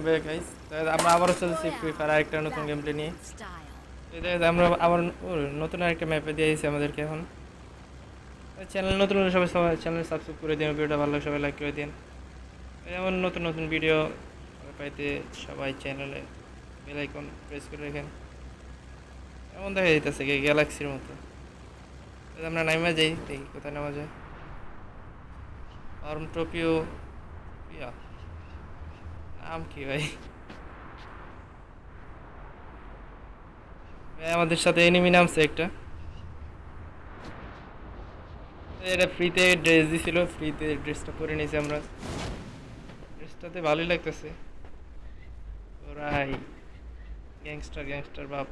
Back guys. আমরা আবারও চলছি ফ্রি ফায়ার আরেকটা নতুন গেম প্লে নিয়ে। আমরা আবার নতুন আরেকটা ম্যাপে দিয়েছি আমাদেরকে এখন। চ্যানেল নতুন হলে সবাই সবাই চ্যানেল সাবস্ক্রাইব করে দিন, ভিডিওটা ভালো লাগে সবাই লাইক করে দিন। এমন নতুন নতুন ভিডিও পাইতে সবাই চ্যানেলে বেল আইকন প্রেস করে রাখেন। এমন দেখা যাইতেছে কি গ্যালাক্সির মতো। আমরা নাইমা যাই, দেখি কোথায় নামা যায়। ফার্ম টোপিও ইয়া নাম কি ভাই? আমাদের সাথে এনিমি নামছে একটা। এটা ফ্রিতে ড্রেস দিছিল, ফ্রিতে ড্রেসটা পরে নিয়েছি আমরা। ড্রেসটাতে ভালোই লাগতেছে। ওরাই গ্যাংস্টার গ্যাংস্টার বাপ।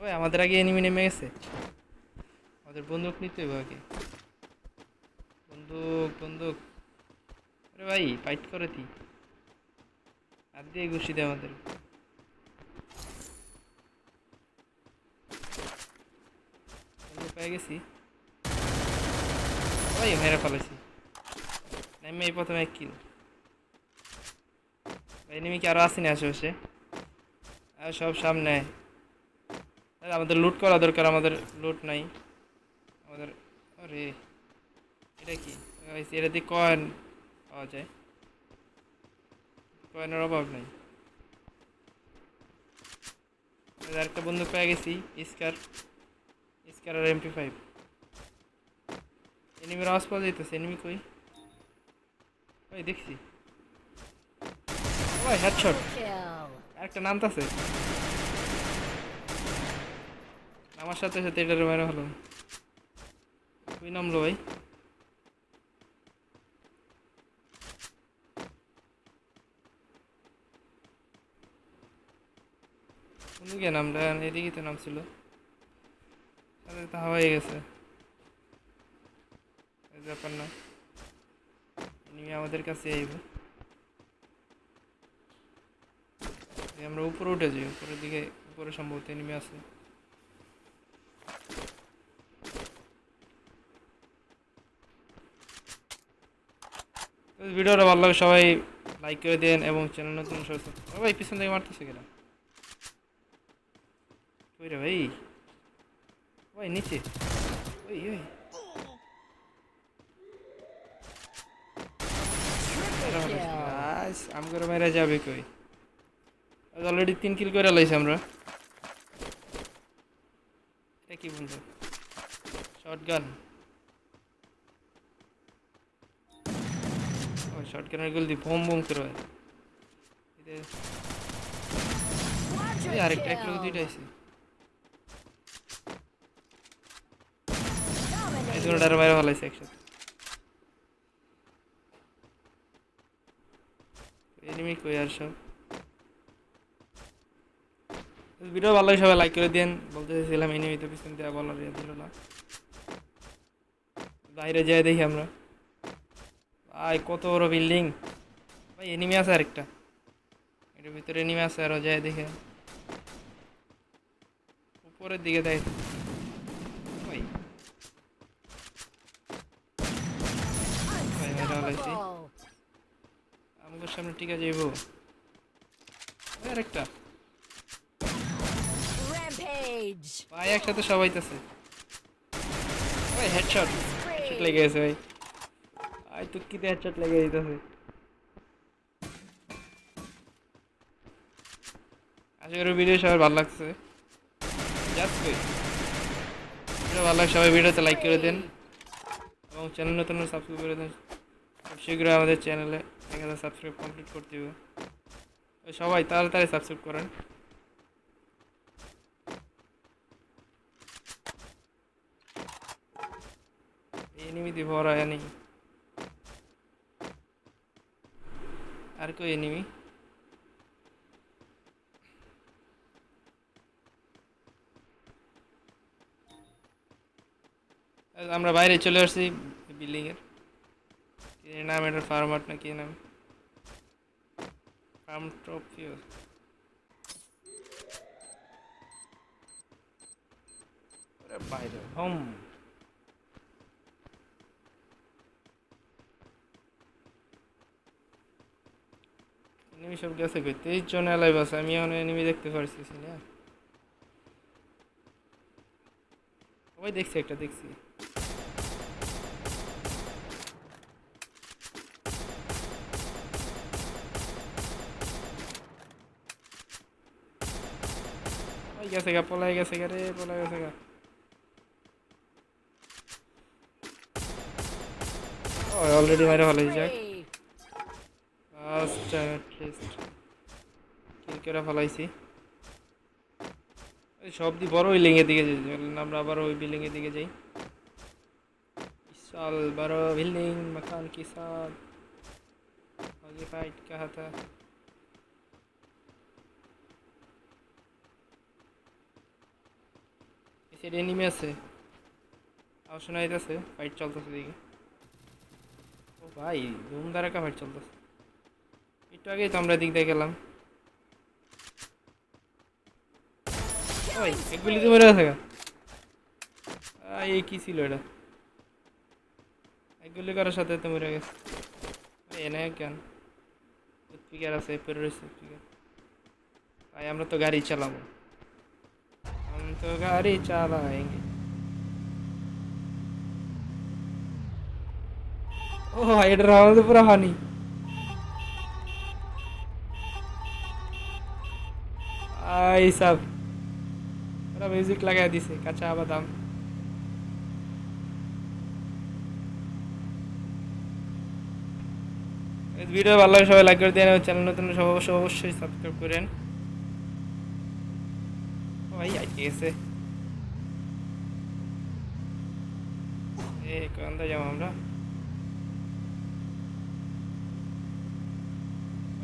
ওই আমাদের আগে এনিমি নেমে গেছে। আমাদের বন্দুক নিতে হবে আগে। বন্দুক বন্দুক। আরে ভাই ফাইট করে তুই, হাত দিয়ে ঘুষি দে আমাদের। বন্দুক পেয়ে গেছি ভাই, মেরে ফেলেছি। নেমে এই প্রথমে এক কিল। এনিমি কি আরো আসেনি আশেপাশে? আর সব সামনে। আরে আমাদের লুট করা দরকার, আমাদের লুট নাই আমাদের। আরে এটা কি? এটা দিয়ে কয়েন পাওয়া যায়, কয়েনের অভাব নাই। আরেকটা বন্দুক পেয়ে গেছি, স্কার। স্কার আর MP5। এনিমির আওয়াজ পাওয়া যাইতেছে, এনিমি কই? ওই দেখছি ওই হেডশট। আরেকটা নামতাছে, আমার সাথে সাথে এটার মেরে হলো। কই নামলো ভাই? কোনদিকে নামটা? এদিকে তো নামছিল, সাথে তো হাওয়াই গেছে। এই ব্যাপার না, এনিমি আমাদের কাছে আইব। আমরা উপরে উঠে যাই, উপরের দিকে। উপরে সম্ভবত এনিমি আছে। ভিডিওটা ভালো লাগে সবাই লাইক করে দেন এবং চ্যানেল নতুন সবাই ভাই পিছন থেকে মারতেছে কেন? ওই রে ভাই, ওই নিচে। ওই ওই আম করে মেরা যাবে কই? অলরেডি 3 কিল করে লাইছি আমরা। এটা কি বন্ধু? শটগান। ও শটগানের গুলি দিয়ে বোম বোম করে। এই আরেকটা এক লোক দুইটা আছে। এই দুটোটার বাইরে ভালো আছে একসাথে। এনিমি কই আর সব? ভিডিও ভালো লাগে সবাই লাইক করে দেন। বলতে চাইছিলাম এনিমি তো পিছন দিয়ে বলার ইয়ে দিল না। বাইরে যাই দেখি আমরা। ভাই কত বড় বিল্ডিং! ভাই এনিমি আছে আরেকটা, এটার ভিতরে এনিমি আছে আরো, যাই দেখে। উপরের দিকে তাই। ভাই ভাই মেরা হলাইছি। আমাদের সামনে ঠিক আছে যাইব। আরেকটা ভাই একসাথে সবাই আছে। ভাই হেডশট, হেডশট লেগে গেছে ভাই। আই তো কি হেডশট লেগে যাইতেছে। আশা করি ভিডিও সবার ভালো লাগছে। জাস্ট ভিডিও ভালো লাগে সবাই ভিডিওতে লাইক করে দেন এবং চ্যানেল নতুন সাবস্ক্রাইব করে দেন। খুব শীঘ্রই আমাদের চ্যানেলে 1000 সাবস্ক্রাইব কমপ্লিট করতে হবে। সবাই তাড়াতাড়ি সাবস্ক্রাইব করেন। এনিমি দিয়ে ভরা এনিমি। আর কই এনিমি? আমরা বাইরে চলে আসছি বিল্ডিং এর। কি নাম এটা? ফার্মার না কি নাম? ফার্ম ট্রপিও। বাইরে হোম। এনিমি সব গেছে কই 23 জন লাইভ আছে আমি এখন এনিমি দেখতে পারতেছি না ওই দেখছি একটা দেখছি ওই গেছে গা পলাই গেছে গা রে পলাই গেছে গা ও অলরেডি মারা ভালো যাক ফার্স্ট লিস্ট কিল করে ফলাইছি এই সব দি বড় বিল্ডিং এর দিকে যাই আমরা আবার ওই বিল্ডিং এর দিকে যাই विशाल बड़ा बिल्डिंग मकान के साथ आगे फाइट कहा था इसे एनिमी আছে আওয়াজ শোনা যাইতেছে ফাইট চলতেছে দিকে ও ভাই ধুম ধারাকা ফাইট চলতেছে একটু আগেই তো আমরা দিক দিয়ে গেলাম ওই এক গুলি তো মরে আছে এই কি ছিল এটা এক গুলি করার সাথে তো মরে গেছে এনে কেন স্পিকার আছে পেরোর স্পিকার ভাই আমরা তো গাড়ি চালাবো हम तो गाड़ी चलाएंगे ओ भाई এটা রাউন্ড তো পুরো হানি आई सब पूरा म्यूजिक लगा दिसे কাঁচা বাদাম এই ভিডিও ভালো লাগে সবাই লাইক করে দেন আর চ্যানেল নতুন সবাই অবশ্যই সাবস্ক্রাইব করেন ও ভাই আইছে এসে এই কোন দা যাও আমরা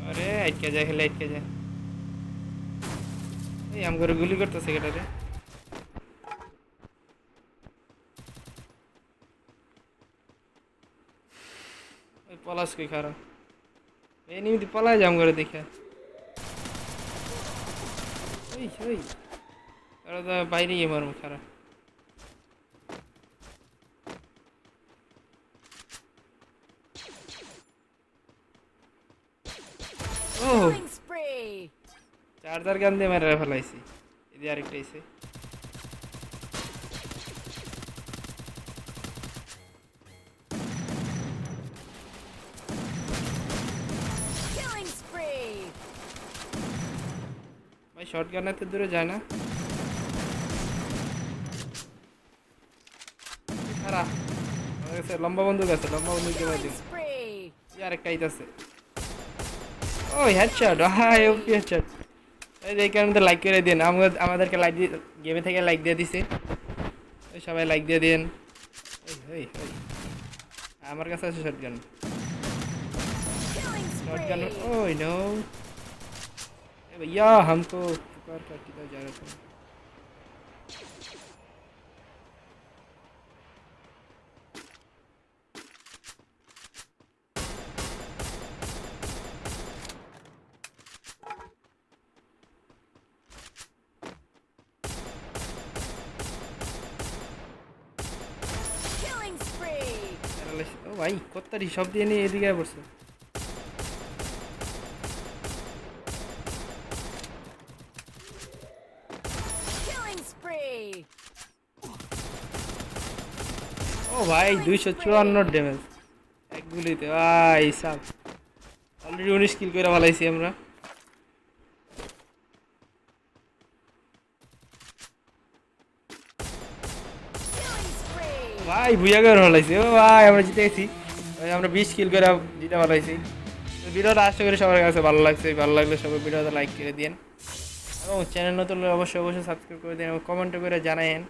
আরে আইকে যায় খেলে আইকে যায় এই আমগরে গুলি করতেছে কেটারে ওই পলাশ কই খারা এই নিমিতি পলায় যাম করে দেখে ওই ওই আরে দা বাইরে গিয়ে মারমু খারা ও চার্জার গান দিয়ে মেরে ফেলাইছি এদিকে আরেকটা এসে ভাই শটগান এত দূরে যায় না খারা আমার কাছে লম্বা বন্দুক আছে লম্বা বন্দুক দিয়ে মারি এই আরেকটা আইতাছে ওই হেডশট হাই ওপি হেডশট এই দেখেন আমাদের লাইক করে দিন আমাদেরকে লাইক দিয়ে গেমে থেকে লাইক দিয়ে দিছে ওই সবাই লাইক দিয়ে দিন এই এই এই আমার কাছে আছে শটগান ओह नो भैया हमको पुकार कर किधर जा रहा था ओ भाई कोत्तारी शब्द দিয়ে নিয়ে এদিকে পড়ছে ও ভাই 254 ড্যামেজ এক গুলিতে ভাই সাব অলরেডি 19 কিল করে ফলাইছি আমরা ভাই বুইয়া করে ফলাইছি ও ভাই আমরা জিতে গেছি ভাই আমরা 20 কিল করে জিতে ফলাইছি তো ভিডিওটা আশা করি সবার কাছে ভালো লাগছে ভালো লাগলে সবাই ভিডিওটা লাইক করে দিন এবং চ্যানেল নতুন হলে অবশ্যই সাবস্ক্রাইব করে দিন এবং কমেন্ট করে জানাবেন